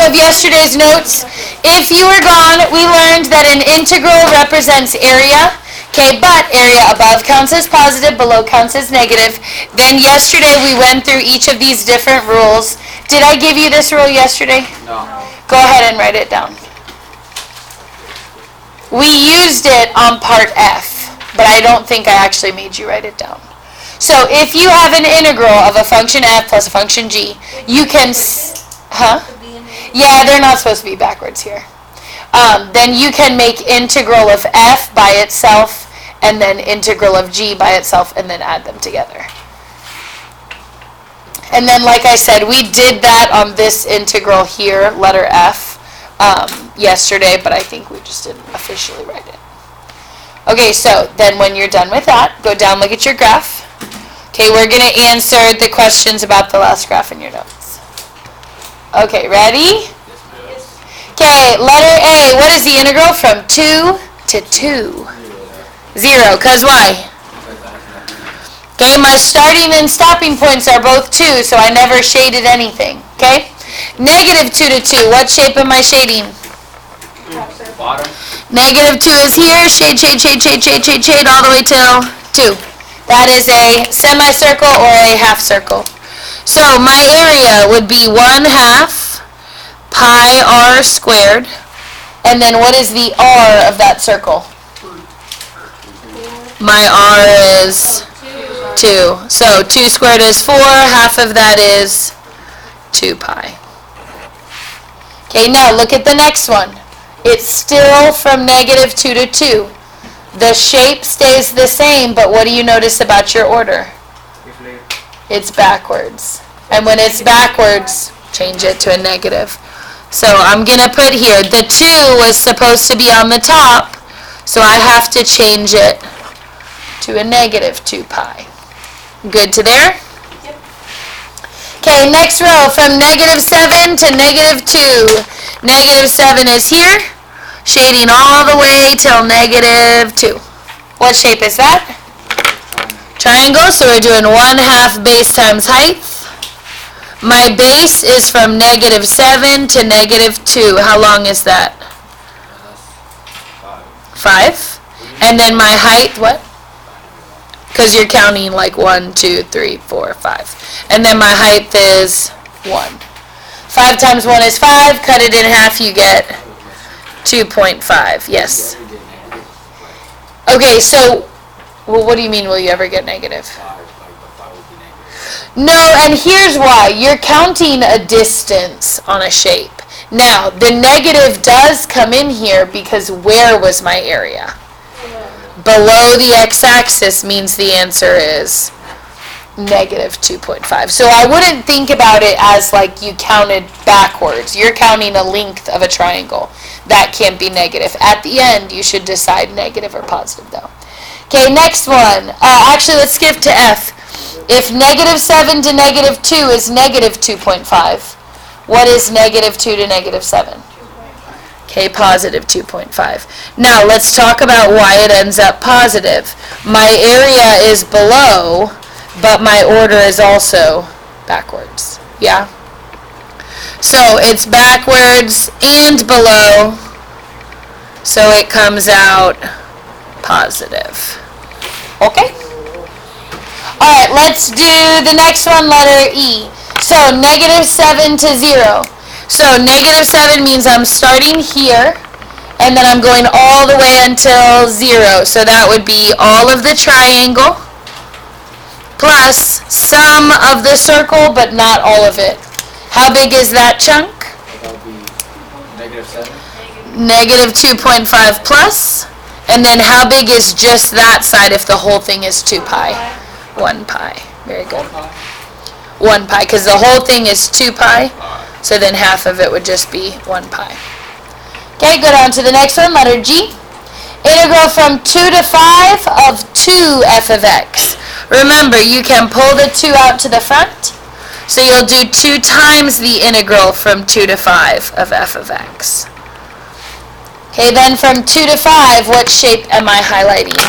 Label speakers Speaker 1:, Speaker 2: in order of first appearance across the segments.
Speaker 1: of yesterday's notes. If you were gone, we learned that an integral represents area. Okay, but area above counts as positive, below counts as negative. Then yesterday we went through each of these different rules. Did I give you this rule yesterday?
Speaker 2: No.
Speaker 1: Go ahead and write it down. We used it on part F, but I don't think I actually made you write it down. So if you have an integral of a function f plus a function g, you can, Yeah, they're not supposed to be backwards here. Then you can make integral of f by itself and then integral of g by itself and then add them together. And then, like I said, we did that on this integral here, letter f, yesterday, but I think we just didn't officially write it. Okay, so then when you're done with that, go down, look at your graph. Okay, we're going to answer the questions about the last graph in your notes. Okay, ready? Okay, letter A, what is the integral from 2 to 2? 0, because why? Okay, my starting and stopping points are both 2, so I never shaded anything. Okay? Negative 2 to 2, what shape am I shading?
Speaker 2: Bottom.
Speaker 1: Negative 2 is here, shade, shade, shade, shade, shade, shade, shade, all the way till 2. That is a semicircle or a half circle. So my area would be 1/2 pi r squared. And then what is the r of that circle? My r is 2. So 2 squared is 4. Half of that is 2 pi. Okay, now look at the next one. It's still from negative 2 to 2. The shape stays the same, but what do you notice about your order? It's backwards. And when it's backwards, change it to a negative. So I'm going to put here, the 2 was supposed to be on the top, so I have to change it to a negative 2 pi. Good to there?
Speaker 3: Yep.
Speaker 1: Okay, next row, from negative 7 to negative 2. Negative 7 is here, shading all the way till negative 2. What shape is that? Triangle, so we're doing 1/2 base times height. My base is from negative 7 to negative 2. How long is that? 5. And then my height, what? Because you're counting like 1, 2, 3, 4, 5. And then my height is 1. 5 times 1 is 5. Cut it in half, you get 2.5. Yes. Okay, so, well, what do you mean, will you ever get negative? No, and here's why. You're counting a distance on a shape. Now, the negative does come in here because where was my area? Below the x-axis means the answer is negative 2.5. So I wouldn't think about it as like you counted backwards. You're counting a length of a triangle. That can't be negative. At the end, you should decide negative or positive, though. Okay, next one. Actually, let's skip to F. If negative 7 to negative 2 is negative 2.5, what is negative 2 to negative 7? Okay, positive 2.5. Now, let's talk about why it ends up positive. My area is below, but my order is also backwards. Yeah? So, it's backwards and below, so it comes out positive. Okay? Alright, let's do the next one, letter E. So, negative 7 to 0. So, negative 7 means I'm starting here, and then I'm going all the way until 0. So, that would be all of the triangle, plus some of the circle, but not all of it. How big is that chunk?
Speaker 2: That would be negative 7.
Speaker 1: Negative 2.5 plus. And then how big is just that side if the whole thing is 2 pi? 1 pi. Very good. 1 pi, because the whole thing is 2 pi, so then half of it would just be 1 pi. Okay, go down to the next one, letter G. Integral from 2 to 5 of 2 f of x. Remember, you can pull the 2 out to the front, so you'll do 2 times the integral from 2 to 5 of f of x. Okay, then from 2 to 5, what shape am I highlighting?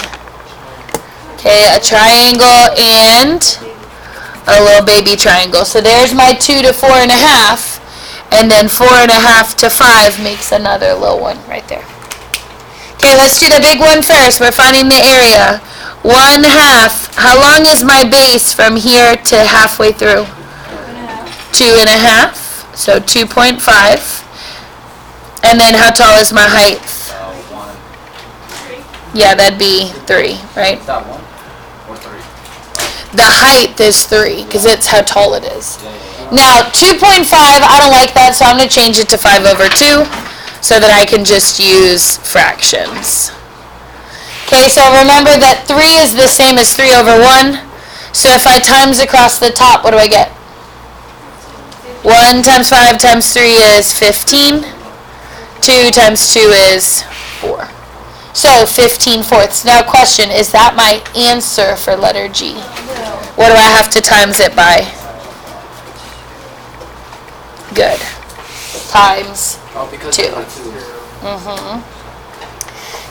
Speaker 1: Okay, a triangle and a little baby triangle. So there's my 2 to 4.5. And then 4.5 to 5 makes another little one right there. Okay, let's do the big one first. We're finding the area. 1/2. How long is my base from here to halfway through? 2.5. So 2.5. And then how tall is my height?
Speaker 2: 1.
Speaker 1: Yeah, that'd be 3, right?
Speaker 2: Is that 1 or 3?
Speaker 1: The height is 3, because it's how tall it is.
Speaker 2: Yeah.
Speaker 1: Now, 2.5, I don't like that, so I'm going to change it to 5/2, so that I can just use fractions. Okay, so remember that 3 is the same as 3/1. So if I times across the top, what do I get? 1 times 5 times 3 is 15. 2 times 2 is 4. So 15/4. Now question, is that my answer for letter G? What do I have to times it by? Good. Times.
Speaker 2: Oh, because
Speaker 1: 2.
Speaker 2: of the 2.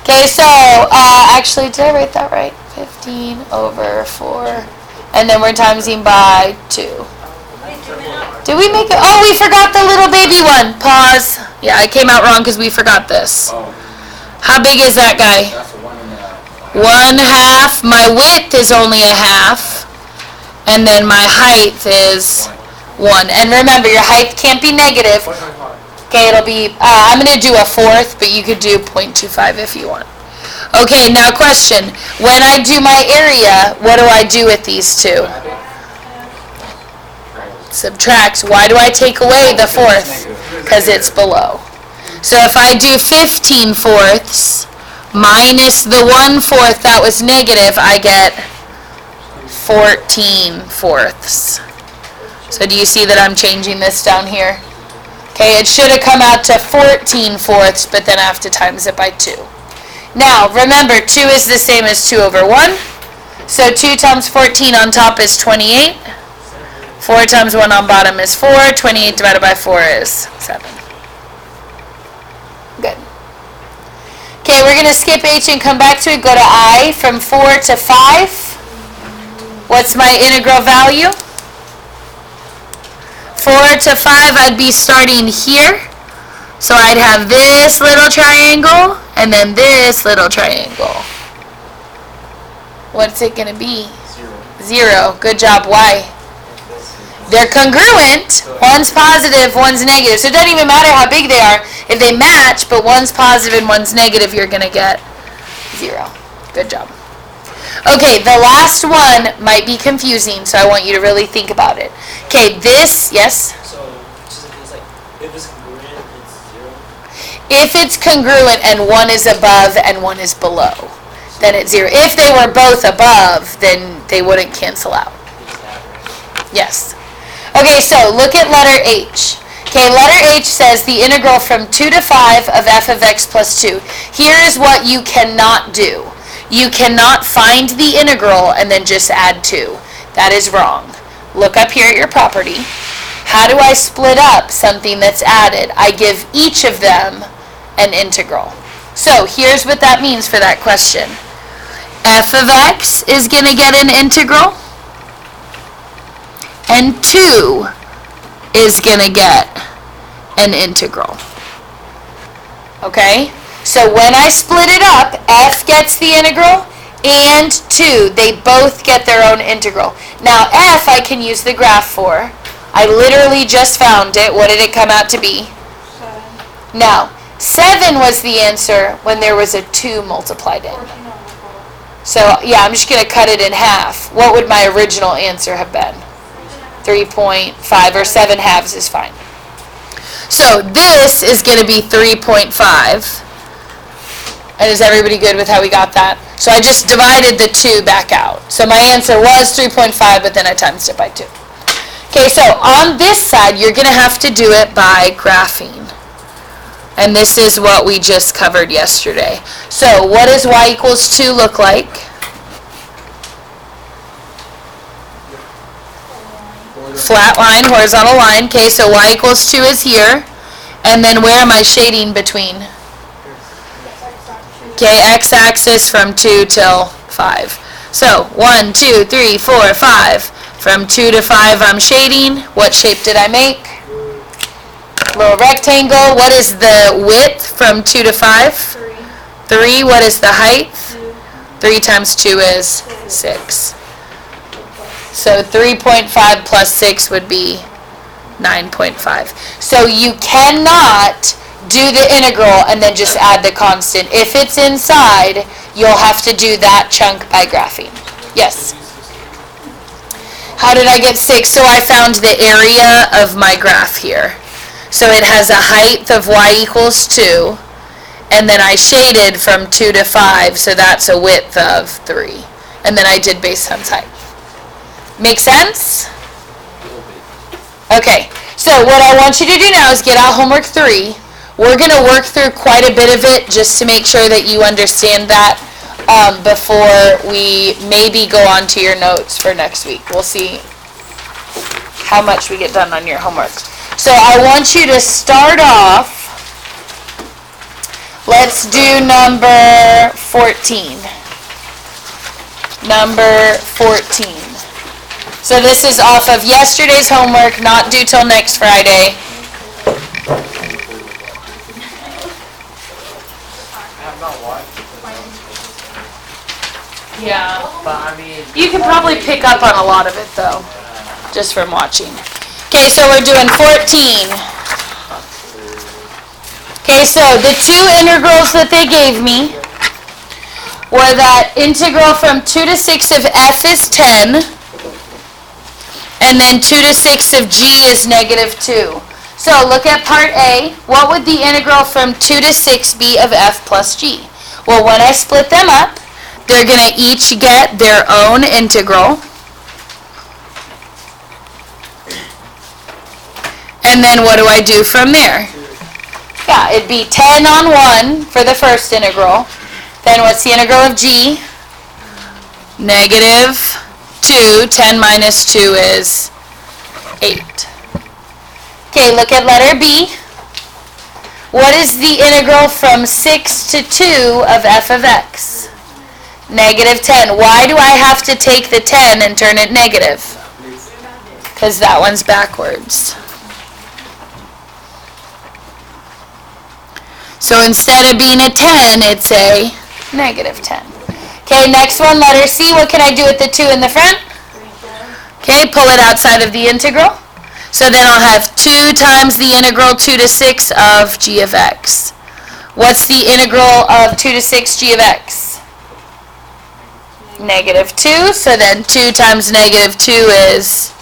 Speaker 1: Okay, so actually, did I write that right? 15/4. And then we're timesing by 2. Did we make it? Oh, we forgot the little baby one. Pause. Yeah, I came out wrong because we forgot this.
Speaker 2: Oh,
Speaker 1: How big is that guy?
Speaker 2: that's a 1.5.
Speaker 1: 1/2. My width is only 1/2. And then my height is 1. And remember, your height can't be negative. Okay, it'll be, I'm going to do 1/4, but you could do 0.25 if you want. Okay, now question. When I do my area, what do I do with these two? Subtract. Why do I take away the 1/4? Because it's below. So if I do 15/4 minus the 1/4 that was negative, I get 14/4. So do you see that I'm changing this down here? Okay, it should have come out to 14/4, but then I have to times it by 2. Now, remember, 2 is the same as 2/1. So 2 times 14 on top is 28. 4 times 1 on bottom is 4. 28 divided by 4 is 7. Good. Okay, we're going to skip H and come back to it. Go to I from 4 to 5. What's my integral value? 4 to 5, I'd be starting here. So I'd have this little triangle and then this little triangle. What's it going to be? 0. Good job. Why? They're congruent. One's positive, one's negative. So it doesn't even matter how big they are. If they match, but one's positive and one's negative, you're going to get 0. Good job. Okay, the last one might be confusing, so I want you to really think about it. Okay, this, yes?
Speaker 3: So, just it's like, if it's congruent, it's 0?
Speaker 1: If it's congruent and one is above and one is below, then it's 0. If they were both above, then they wouldn't cancel out.
Speaker 3: It's average.
Speaker 1: Yes. Okay, so look at letter H. Okay, letter H says the integral from 2 to 5 of f of x plus 2. Here is what you cannot do. You cannot find the integral and then just add 2. That is wrong. Look up here at your property. How do I split up something that's added? I give each of them an integral. So here's what that means for that question. F of x is going to get an integral, and 2 is going to get an integral. Okay? So when I split it up, f gets the integral, and 2, they both get their own integral. Now f I can use the graph for. I literally just found it. What did it come out to be?
Speaker 4: 7.
Speaker 1: Now, 7 was the answer when there was a 2 multiplied in.
Speaker 4: 14/4.
Speaker 1: So yeah, I'm just going to cut it in half. What would my original answer have been? 3.5, or 7 halves is fine. So this is going to be 3.5. And is everybody good with how we got that? So I just divided the 2 back out. So my answer was 3.5, but then I times it by 2. Okay, so on this side, you're going to have to do it by graphing. And this is what we just covered yesterday. So what does y equals 2 look like? Flat line, horizontal line. Okay, so y equals 2 is here. And then where am I shading between? Okay, x-axis from 2 till 5. So 1, 2, 3, 4, 5. From 2 to 5 I'm shading. What shape did I make? Little rectangle. What is the width from 2 to 5? 3. What is the height? 3 times 2 is 6. So 3.5 plus 6 would be 9.5. So you cannot do the integral and then just add the constant. If it's inside, you'll have to do that chunk by graphing. Yes? How did I get 6? So I found the area of my graph here. So it has a height of y equals 2, and then I shaded from 2 to 5, so that's a width of 3. And then I did base times height. Make sense? Okay, so what I want you to do now is get out homework 3. We're going to work through quite a bit of it just to make sure that you understand that before we maybe go on to your notes for next week. We'll see how much we get done on your homework. So I want you to start off, let's do number 14. Number 14. So this is off of yesterday's homework, not due till next Friday. Yeah.
Speaker 3: But I mean,
Speaker 1: You can probably pick up on a lot of it though, just from watching. Okay, so we're doing 14. Okay, so the two integrals that they gave me were that integral from 2 to 6 of f is 10, and then 2 to 6 of g is negative 2. So look at part A. What would the integral from 2 to 6 be of f plus g? Well, when I split them up, they're going to each get their own integral. And then what do I do from there? Yeah, it'd be 10 on 1 for the first integral. Then what's the integral of g? Negative 2. 10 minus 2 is 8. Okay, look at letter B. What is the integral from 6 to 2 of f of x? Negative 10. Why do I have to take the 10 and turn it negative? Because that one's backwards. So instead of being a 10, it's a negative 10. Okay, next one, letter C. What can I do with the 2 in the front? Okay, pull it outside of the integral. So then I'll have 2 times the integral 2 to 6 of g of x. What's the integral of 2 to 6 g of x? Negative 2. So then 2 times negative 2 is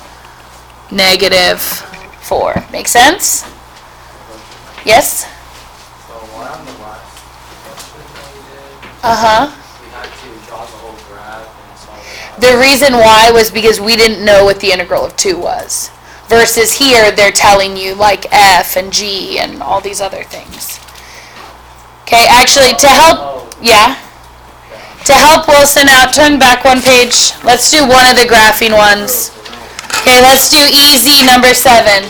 Speaker 1: negative 4. Make sense? Yes?
Speaker 2: So one on the last question that we did,
Speaker 1: Uh-huh.
Speaker 2: we had to draw the whole graph and solve it out.
Speaker 1: The reason why was because we didn't know what the integral of 2 was. Versus here, they're telling you like f and g and all these other things. Okay, actually, to help, yeah? To help Wilson out, turn back one page. Let's do one of the graphing ones. Okay, let's do easy, number 7.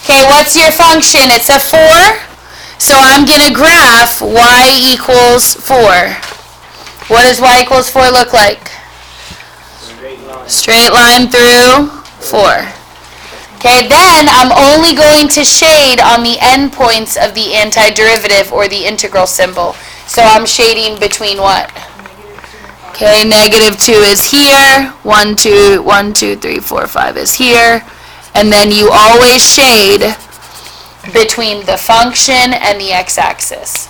Speaker 1: Okay, what's your function? It's a 4. So I'm going to graph y equals 4. What does y equals 4 look like? Straight line through 4. Okay, then I'm only going to shade on the endpoints of the antiderivative or the integral symbol. So I'm shading between what? Okay, negative 2 is here, 1, 2, 3, 4, 5 is here, and then you always shade between the function and the x-axis.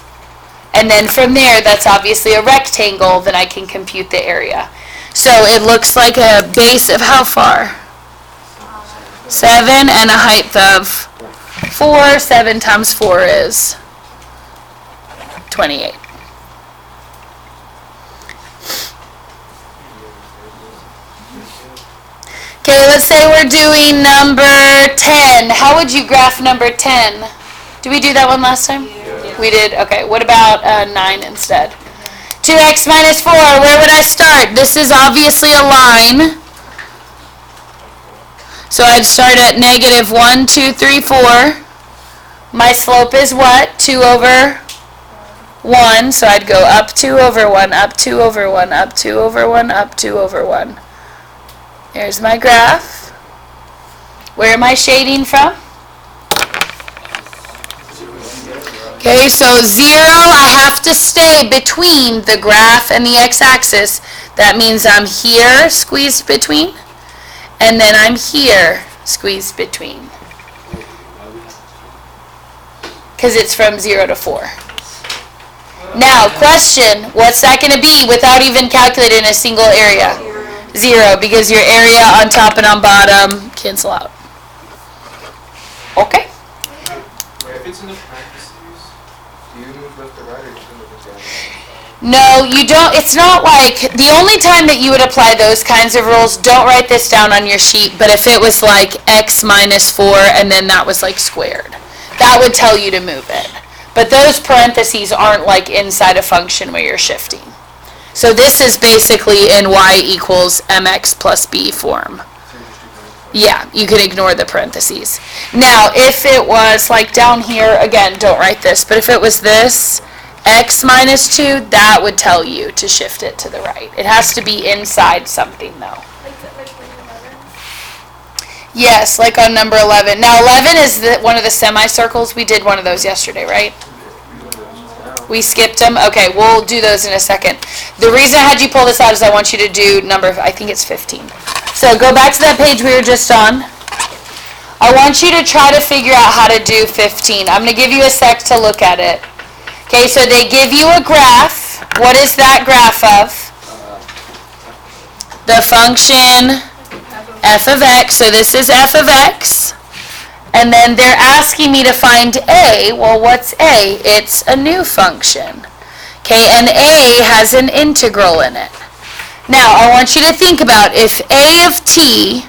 Speaker 1: And then from there, that's obviously a rectangle, then I can compute the area. So it looks like a base of how far? 7 and a height of 4. 7 times 4 is 28. Okay, let's say we're doing number 10. How would you graph number 10? Did we do that one last time? Yeah. We did? Okay, what about 9 instead? 2x minus 4, where would I start? This is obviously a line. So I'd start at negative 1, 2, 3, 4. My slope is what? 2 over 1. So I'd go up 2 over 1, up 2 over 1, up 2 over 1, up 2 over 1. There's my graph. Where am I shading from? Okay, so 0, I have to stay between the graph and the x-axis. That means I'm here, squeezed between, and then I'm here, squeezed between. Because it's from 0 to 4. Now, question, what's that going to be without even calculating a single area? 0, because your area on top and on bottom cancel out. Okay?
Speaker 2: If it's in the parentheses, do you move left or right, or just move it down?
Speaker 1: No, you don't. It's not like, the only time that you would apply those kinds of rules, don't write this down on your sheet, but if it was like x minus 4 and then that was like squared, that would tell you to move it. But those parentheses aren't like inside a function where you're shifting. So this is basically in y equals mx plus b form. Yeah, you can ignore the parentheses. Now, if it was like down here, again, don't write this, but if it was this, x minus 2, that would tell you to shift it to the right. It has to be inside something, though. Yes, like on number 11. Now, 11 is one of the semicircles. We did one of those yesterday, right? We skipped them? Okay, we'll do those in a second. The reason I had you pull this out is I want you to do number, I think it's 15. So go back to that page we were just on. I want you to try to figure out how to do 15. I'm going to give you a sec to look at it. Okay, so they give you a graph. What is that graph of? The function f of x. So this is f of x. And then they're asking me to find a. Well, what's a? It's a new function. Okay, and a has an integral in it. Now, I want you to think about if a of t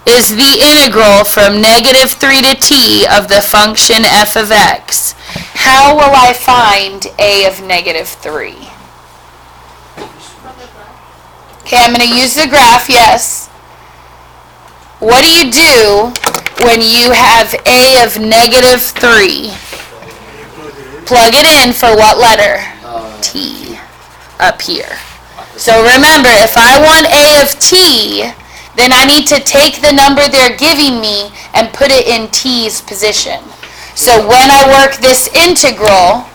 Speaker 1: is the integral from -3 to t of the function f of x, how will I find a of -3? Okay, I'm going to use the graph, yes. What do you do when you have a of -3? Plug it in for what letter? T, up here. So remember, if I want a of t, then I need to take the number they're giving me and put it in t's position. So when I work this integral,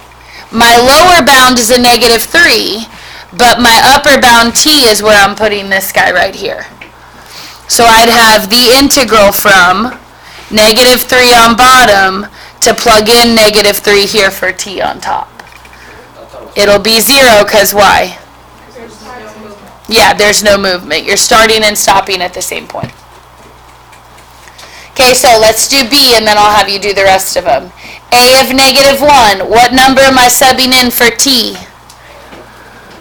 Speaker 1: my lower bound is a -3, but my upper bound t is where I'm putting this guy right here. So I'd have the integral from -3 on bottom to plug in -3 here for t on top. It'll be 0 because why? Yeah, there's no movement. You're starting and stopping at the same point. Okay, so let's do B and then I'll have you do the rest of them. A of -1. What number am I subbing in for t?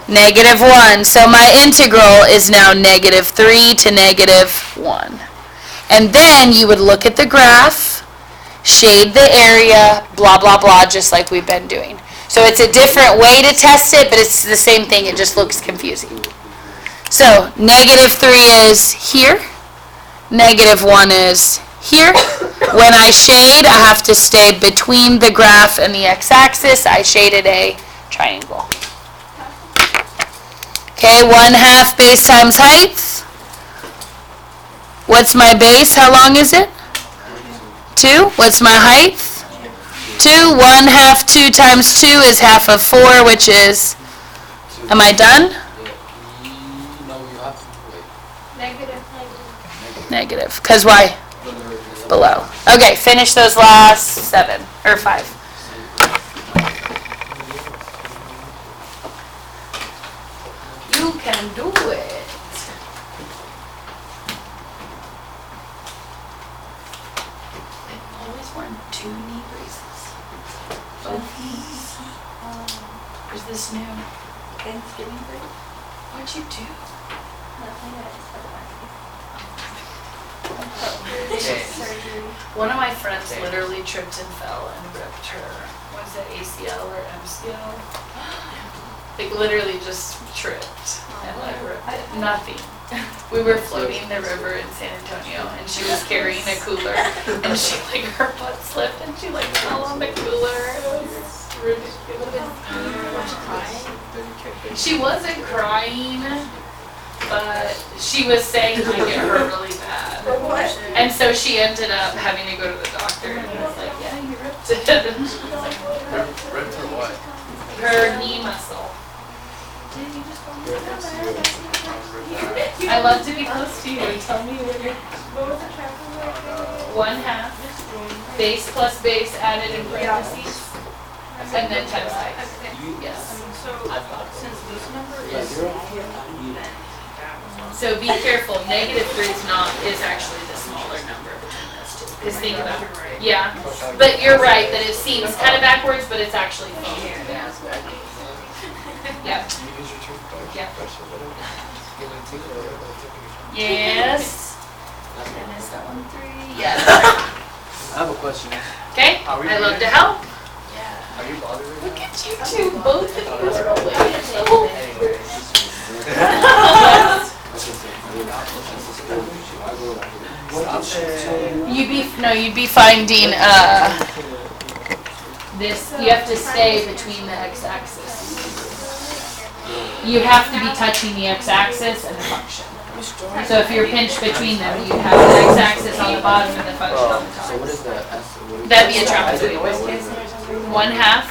Speaker 1: -1. So my integral is now -3 to -1. And then you would look at the graph, shade the area, blah, blah, blah, just like we've been doing. So it's a different way to test it, but it's the same thing. It just looks confusing. So -3 is here, -1 is here. When I shade, I have to stay between the graph and the x-axis. I shaded a triangle. Okay, 1/2 base times height. What's my base? How long is it? 2. What's my height? 2. 1/2 2 times 2 is half of 4, which is, am I done? Negative. Because why? Below. Okay, finish those last 7 or 5. You can do it. I've always worn 2 knee braces. Both knees. Is this new?
Speaker 4: Thanksgiving break?
Speaker 1: What'd you do?
Speaker 4: Surgery.
Speaker 1: One of my friends literally tripped and fell and ripped her, was it ACL or MCL? Like literally just tripped and like ripped it. Nothing. We were floating the river in San Antonio and she was carrying a cooler and she like her butt slipped and she like fell on the cooler. It was ridiculous. She wasn't crying, but she was saying like it hurt really bad.
Speaker 4: For what?
Speaker 1: And so she ended up having to go to the doctor and he was like, yeah, you ripped
Speaker 2: Red for what?
Speaker 1: Her knee muscle.
Speaker 4: Did you just want
Speaker 2: Red for you.
Speaker 1: I love to be close to you. Tell me where you're.
Speaker 4: What was the travel?
Speaker 1: 1/2 base plus base added in parentheses, and then times height. Yes.
Speaker 4: So, since this number is
Speaker 1: So be careful. -3 is actually the smaller number between those two. Because think about it. Yeah. But you're right that it seems kind of backwards, but it's actually forward. Yeah. Yep. Yep. Yes. And is that 1 3? Yes.
Speaker 3: I have a question.
Speaker 1: Okay. I love to help.
Speaker 3: Are you bothering?
Speaker 1: Look at you two, both of you are away. You'd be finding this. You have to stay between the x-axis. You have to be touching the x-axis and the function. So if you're pinched between them, you have the x-axis on the bottom and the function on the
Speaker 3: So what is
Speaker 1: top.
Speaker 3: the
Speaker 1: That'd be a trapezoid. 1/2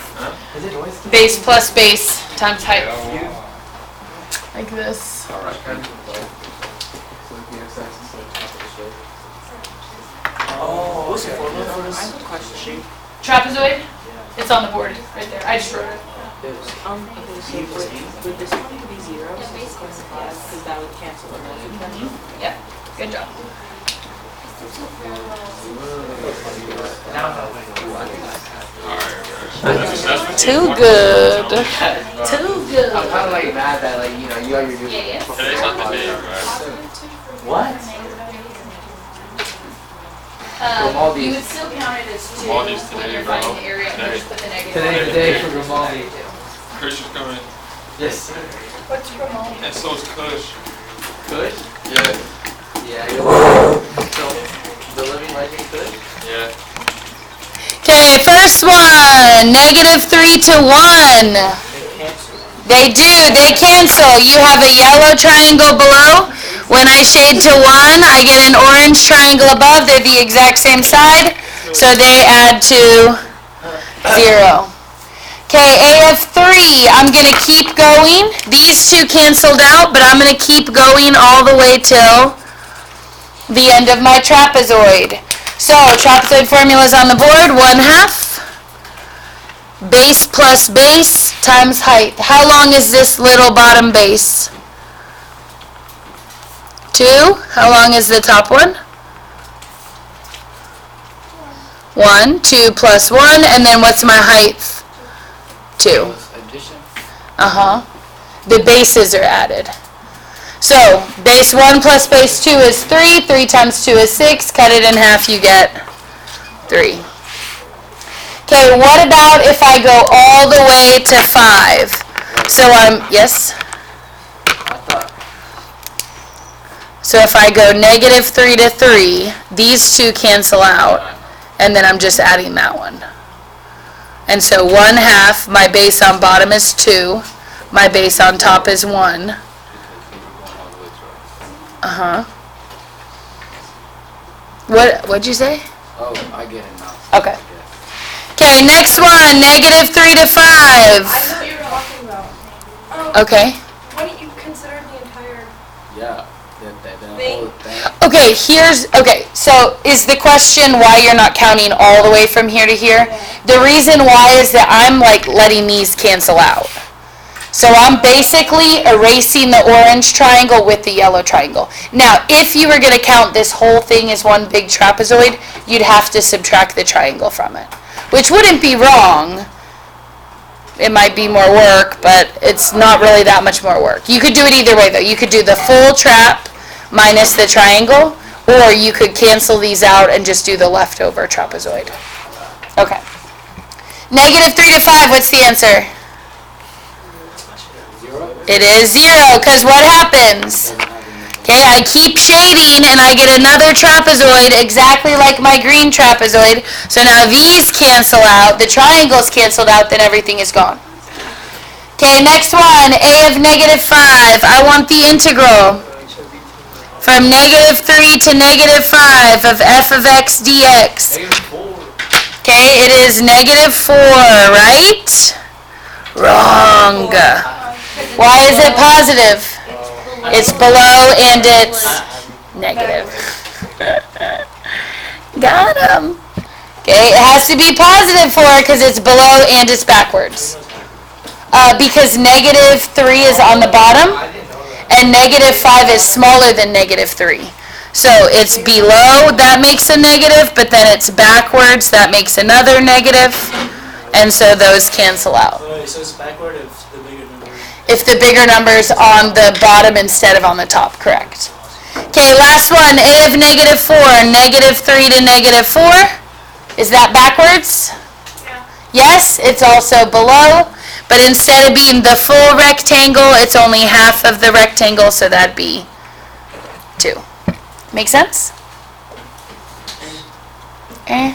Speaker 1: base plus base times height. Like this.
Speaker 2: Alright.
Speaker 3: Oh, what's the formula for this? Question.
Speaker 1: Trapezoid? It's on the board right there. I just wrote it.
Speaker 5: Okay, so would this one be 0? Because that would cancel the multiplication.
Speaker 1: Yeah, good job. Too good. Too good.
Speaker 6: I'm kind of like mad that you got your new.
Speaker 1: Yeah, yeah.
Speaker 7: Today's not the day, right?
Speaker 6: What?
Speaker 1: You would still count it as 2
Speaker 7: Maldives
Speaker 1: when
Speaker 7: today,
Speaker 1: you're
Speaker 7: bro.
Speaker 1: finding the area and
Speaker 7: Today.
Speaker 1: just put the negative.
Speaker 6: Today's the day for Grimaldi.
Speaker 7: Kush is coming.
Speaker 6: Yes.
Speaker 4: What's Ramon?
Speaker 7: And so is Kush.
Speaker 6: Kush?
Speaker 7: Yeah.
Speaker 6: Yeah. So, the living legend Kush?
Speaker 7: Yeah.
Speaker 1: Okay, first one. -3 to 1. They do. They cancel. You have a yellow triangle below. When I shade to 1, I get an orange triangle above. They're the exact same side, so they add to 0. Okay, A of 3, I'm going to keep going. These two canceled out, but I'm going to keep going all the way till the end of my trapezoid. So, trapezoid formula is on the board, 1/2. Base plus base times height. How long is this little bottom base? 2. How long is the top one? 1. 2 plus 1. And then what's my height? 2.
Speaker 6: Addition.
Speaker 1: Uh-huh. The bases are added. So, base 1 plus base 2 is 3. 3 times 2 is 6. Cut it in half, you get 3. Okay, what about if I go all the way to 5? So yes?
Speaker 6: I thought.
Speaker 1: So if I go -3 to 3, these two cancel out, and then I'm just adding that one. And so 1/2, my base on bottom is 2, my base on top is 1. Uh-huh. What'd you say?
Speaker 6: Oh, I get it now.
Speaker 1: Okay. Okay, next one, -3 to 5.
Speaker 4: I know what you were talking about.
Speaker 1: Okay.
Speaker 4: Why don't you consider the entire
Speaker 6: Yeah. The
Speaker 4: Thing.
Speaker 6: whole thing.
Speaker 1: Okay, so is the question why you're not counting all the way from here to here? The reason why is that I'm like letting these cancel out. So I'm basically erasing the orange triangle with the yellow triangle. Now, if you were going to count this whole thing as one big trapezoid, you'd have to subtract the triangle from it, which wouldn't be wrong. It might be more work, but it's not really that much more work. You could do it either way, though. You could do the full trap minus the triangle, or you could cancel these out and just do the leftover trapezoid. Okay. -3 to 5, what's the answer?
Speaker 6: 0?
Speaker 1: It is 0, because what happens? Okay, I keep shading and I get another trapezoid exactly like my green trapezoid. So now these cancel out, the triangles canceled out, then everything is gone. Okay, next one, A of -5. I want the integral from -3 to -5 of f of x dx. Okay, it is -4, right? Wrong. Why is it positive? It's below and it's negative. Got him. Okay, it has to be positive 4 because it's below and it's backwards. Because -3 is on the bottom and -5 is smaller than -3. So it's below, that makes a negative, but then it's backwards, that makes another negative, and so those cancel out.
Speaker 3: Wait, so it's backward if the bigger number.
Speaker 1: If the bigger number's on the bottom instead of on the top, correct. Okay, last one, a of -4, -3 to -4. Is that backwards? Yes, it's also below, but instead of being the full rectangle, it's only half of the rectangle, so that'd be 2. Make sense? Okay.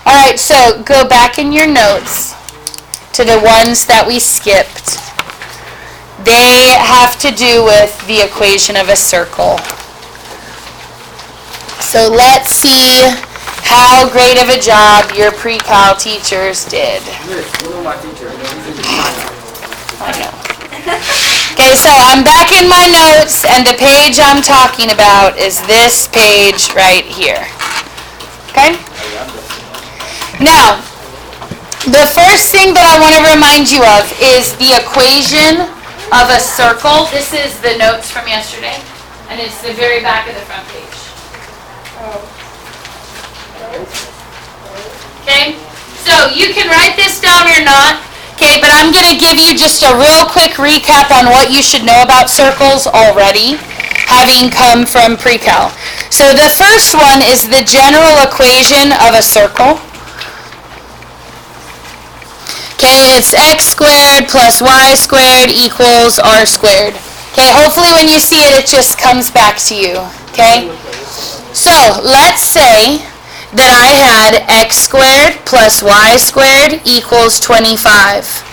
Speaker 1: Alright, so go back in your notes to the ones that we skipped. They have to do with the equation of a circle. So let's see how great of a job your pre-cal teachers did. I know. Okay, so I'm back in my notes, and the page I'm talking about is this page right here. Okay? Now, the first thing that I want to remind you of is the equation of a circle. This is the notes from yesterday, and it's the very back of the front page. Okay? So you can write this down or not. Okay, but I'm going to give you just a real quick recap on what you should know about circles already, having come from pre-cal. So the first one is the general equation of a circle. Okay, it's x squared plus y squared equals r squared. Okay, hopefully when you see it, it just comes back to you. Okay? So let's say that I had x squared plus y squared equals 25.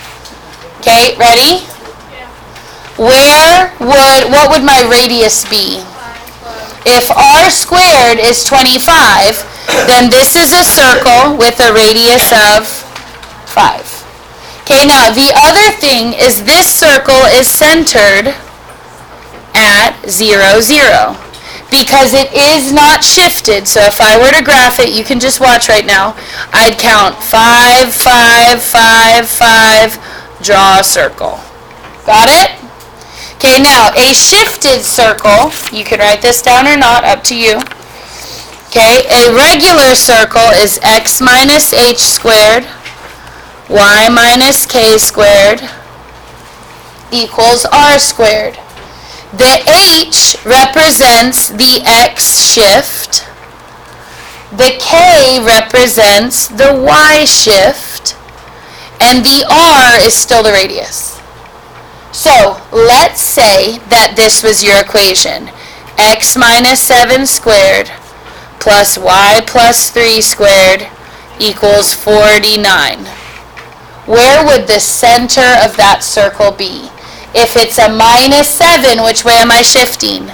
Speaker 1: Okay, ready? What would my radius be? If r squared is 25, then this is a circle with a radius of 5. Okay, now the other thing is this circle is centered at 0, 0. Because it is not shifted. So if I were to graph it, you can just watch right now. I'd count 5, 5, 5, 5, draw a circle. Got it? Okay, now a shifted circle, you can write this down or not, up to you. Okay, a regular circle is x minus h squared, y minus k squared equals r squared. The h represents the x shift, the k represents the y shift, and the r is still the radius. So let's say that this was your equation. X minus 7 squared plus y plus 3 squared equals 49. Where would the center of that circle be? If it's a minus 7, which way am I shifting?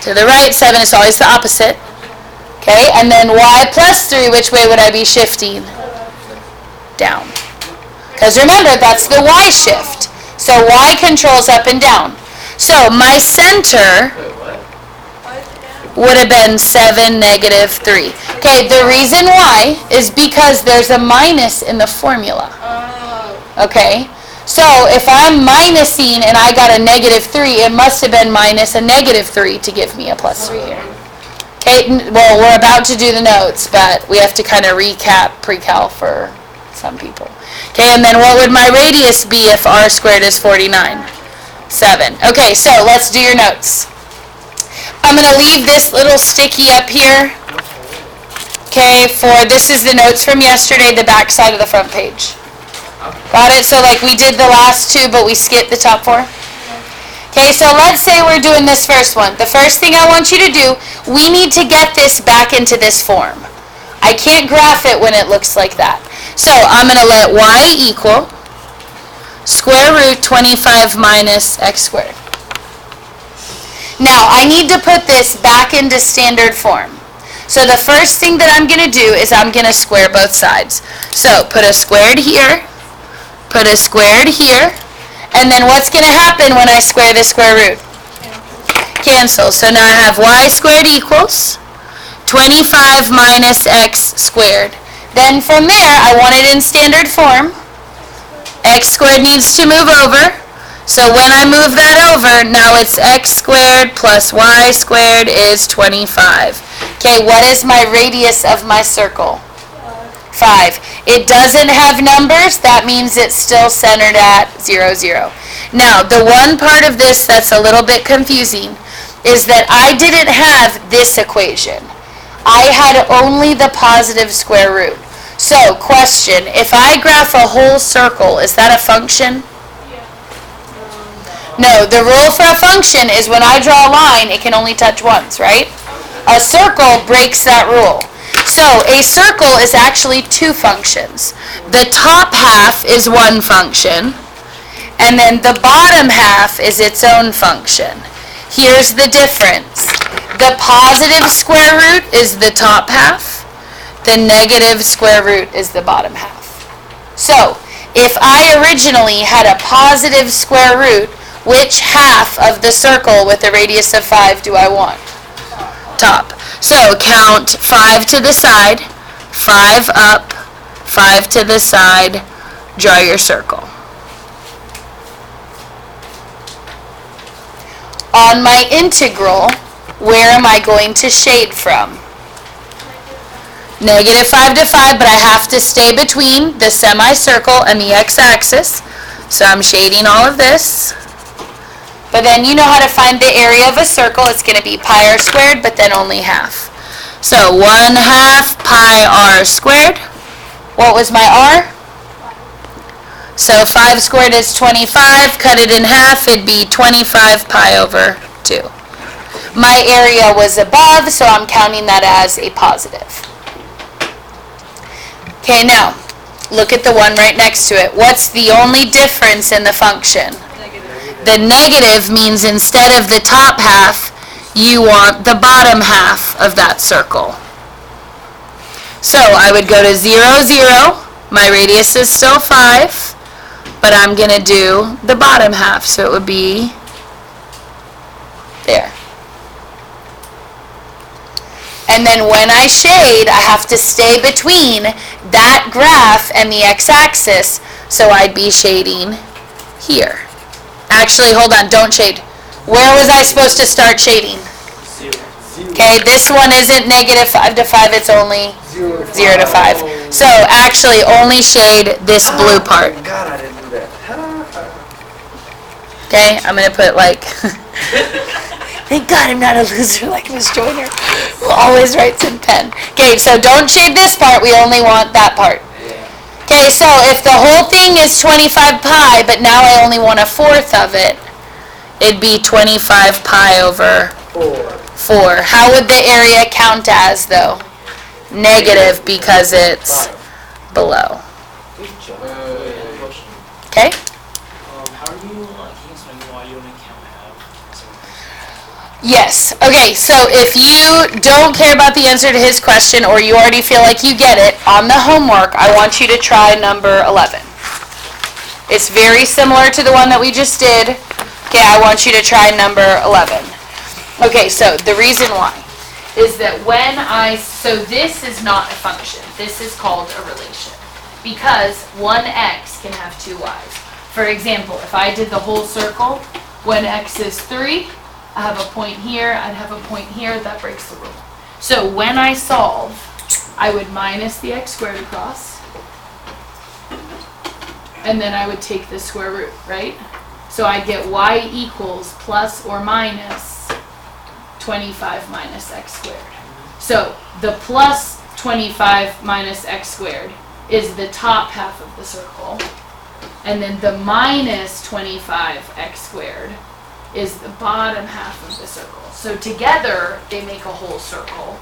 Speaker 1: To the right. 7 is always the opposite. Okay, and then y plus 3, which way would I be shifting? Down. Because remember, that's the y shift. So y controls up and down. So my center would have been 7, negative 3. Okay, the reason why is because there's a minus in the formula. Okay, so if I'm minusing and I got a negative 3, it must have been minus a negative 3 to give me a plus 3 here. Okay, well, we're about to do the notes, but we have to kind of recap pre-cal for some people. Okay, and then what would my radius be if r squared is 49? 7. Okay, so let's do your notes. I'm going to leave this little sticky up here. Okay, this is the notes from yesterday, the back side of the front page. Got it? So like we did the last two, but we skipped the top 4. Okay, so let's say we're doing this first one. The first thing I want you to do, we need to get this back into this form. I can't graph it when it looks like that. So I'm going to let y equal square root 25 minus x squared. Now I need to put this back into standard form. So the first thing that I'm going to do is I'm going to square both sides. So put a squared here, put a squared here, and then what's going to happen when I square the square root? Cancel. So now I have y squared equals 25 minus x squared. Then from there, I want it in standard form. X squared needs to move over. So when I move that over, now it's x squared plus y squared is 25. Okay, what is my radius of my circle? 5. It doesn't have numbers. That means it's still centered at 0, 0. Now, the one part of this that's a little bit confusing is that I didn't have this equation. I had only the positive square root. So, question, if I graph a whole circle, is that a function? No, the rule for a function is when I draw a line, it can only touch once, right? A circle breaks that rule. So, a circle is actually two functions. The top half is one function, and then the bottom half is its own function. Here's the difference. The positive square root is the top half. The negative square root is the bottom half. So, if I originally had a positive square root, which half of the circle with a radius of 5 do I want? Top. So, count 5 to the side, 5 up, 5 to the side, draw your circle. On my integral, where am I going to shade from? Negative 5 to 5, but I have to stay between the semicircle and the x-axis. So I'm shading all of this. But then you know how to find the area of a circle. It's going to be pi r squared, but then only half. So 1/2 pi r squared. What was my r? So 5 squared is 25. Cut it in half. It'd be 25 pi over 2. My area was above, so I'm counting that as a positive. Okay, now, look at the one right next to it. What's the only difference in the function? The negative means instead of the top half, you want the bottom half of that circle. So I would go to 0, 0. My radius is still 5, but I'm going to do the bottom half. So it would be there. And then when I shade, I have to stay between that graph and the x-axis, so I'd be shading here. Actually, hold on, don't shade. Where was I supposed to start shading?
Speaker 3: 0.
Speaker 1: Okay, this one isn't negative 5 to 5, it's only 0 to 5. So actually, only shade this blue part.
Speaker 6: God, I didn't do that.
Speaker 1: Okay, I'm going to put like... Thank God I'm not a loser like Miss Joyner, who always writes in pen. Okay, so don't shade this part, we only want that part. Okay, so if the whole thing is 25 pi, but now I only want 1/4 of it, it'd be 25 pi over 4. How would the area count as, though? Negative, because it's below. Okay?
Speaker 3: How are you, can you explain why you only count half?
Speaker 1: Yes. Okay, so if you don't care about the answer to his question, or you already feel like you get it, on the homework, I want you to try number 11. It's very similar to the one that we just did. Okay, I want you to try number 11. Okay, so the reason why is that so this is not a function. This is called a relation. Because one x can have two y's. For example, if I did the whole circle, when x is 3, I have a point here, I'd have a point here, that breaks the rule. So when I solve, I would minus the x squared across, and then I would take the square root, right? So I get y equals plus or minus 25 minus x squared. So the plus 25 minus x squared is the top half of the circle, and then the minus 25x squared is the bottom half of the circle. So together, they make a whole circle.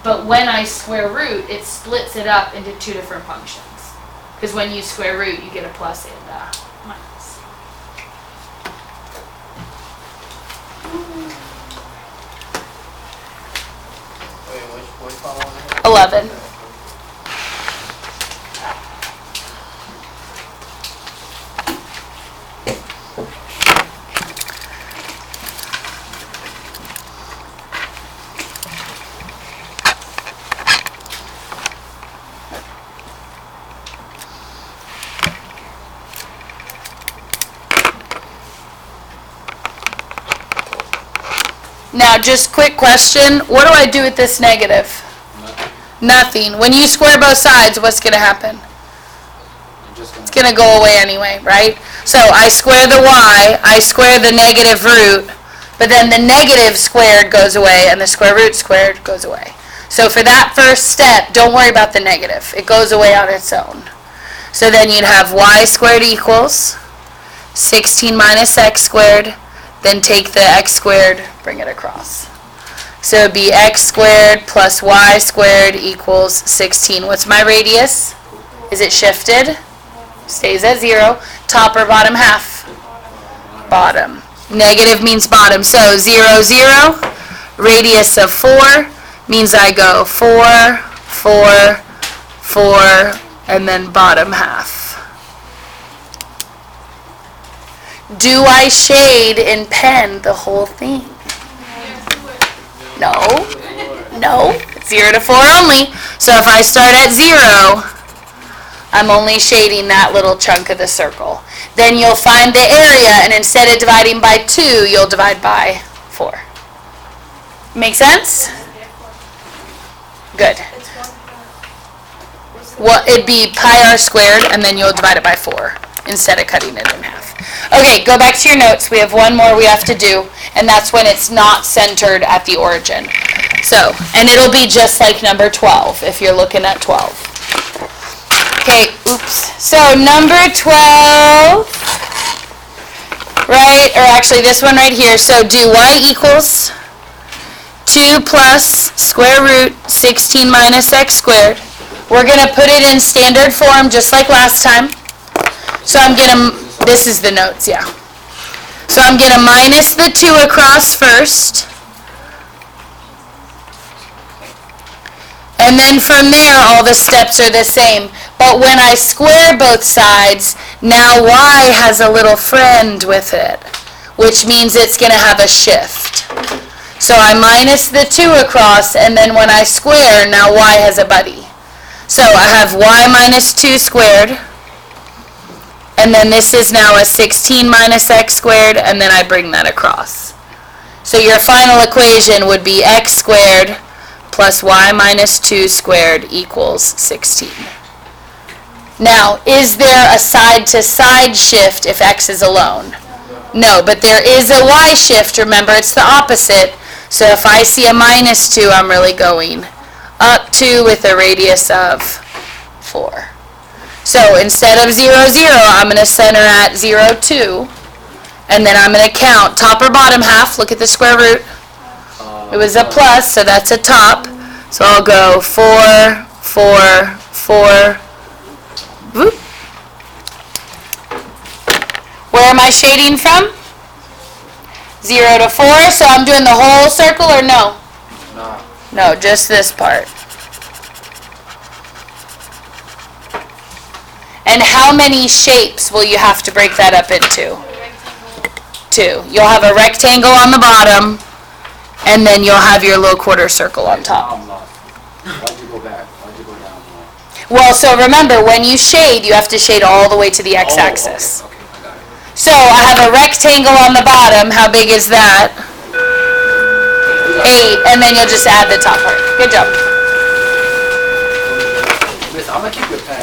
Speaker 1: But when I square root, it splits it up into two different functions. Because when you square root, you get a plus and a minus.
Speaker 6: Wait, which part?
Speaker 1: 11. Now, just quick question. What do I do with this negative? Nothing. When you square both sides, what's going to happen? It's going to go away anyway, right? So I square the y, I square the negative root, but then the negative squared goes away and the square root squared goes away. So for that first step, don't worry about the negative. It goes away on its own. So then you'd have y squared equals 16 minus x squared. Then take the x squared, bring it across. So it would be x squared plus y squared equals 16. What's my radius? Is it shifted? Stays at 0. Top or bottom half? Bottom. Negative means bottom. So 0, 0. Radius of 4 means I go 4, 4, 4, and then bottom half. Do I shade in pen the whole thing? No. No. 0 to 4 only. So if I start at 0, I'm only shading that little chunk of the circle. Then you'll find the area, and instead of dividing by 2, you'll divide by 4. Make sense? Good. Well, it'd be pi r squared, and then you'll divide it by 4 instead of cutting it in half. Okay, go back to your notes. We have one more we have to do, and that's when it's not centered at the origin. So, and it'll be just like number 12, if you're looking at 12. Okay, oops. So, number 12, right, or actually this one right here. So, do y equals 2 plus square root 16 minus x squared. We're going to put it in standard form just like last time. So I'm going to, this is the notes, yeah. So I'm going to minus the 2 across first. And then from there, all the steps are the same. But when I square both sides, now y has a little friend with it, which means it's going to have a shift. So I minus the 2 across, and then when I square, now y has a buddy. So I have y minus 2 squared. And then this is now a 16 minus x squared, and then I bring that across. So your final equation would be x squared plus y minus 2 squared equals 16. Now, is there a side-to-side shift if x is alone? No, but there is a y shift. Remember, it's the opposite. So if I see a minus 2, I'm really going up 2 with a radius of 4. So instead of 0, 0, I'm going to center at 0, 2. And then I'm going to count top or bottom half. Look at the square root. It was a plus, so that's a top. So I'll go 4, 4, 4. Whoop. Where am I shading from? 0 to 4. So I'm doing the whole circle or no?
Speaker 6: No.
Speaker 1: No, just this part. And how many shapes will you have to break that up into? 2. You'll have a rectangle on the bottom, and then you'll have your little quarter circle on top.
Speaker 6: Why'd you go back? Why'd you go down more?
Speaker 1: Well, so remember, when you shade, you have to shade all the way to the x-axis.
Speaker 6: Okay, I got it.
Speaker 1: So I have a rectangle on the bottom. How big is that? 8, and then you'll just add the top part. Good job.
Speaker 6: Miss, I'm gonna keep your pen.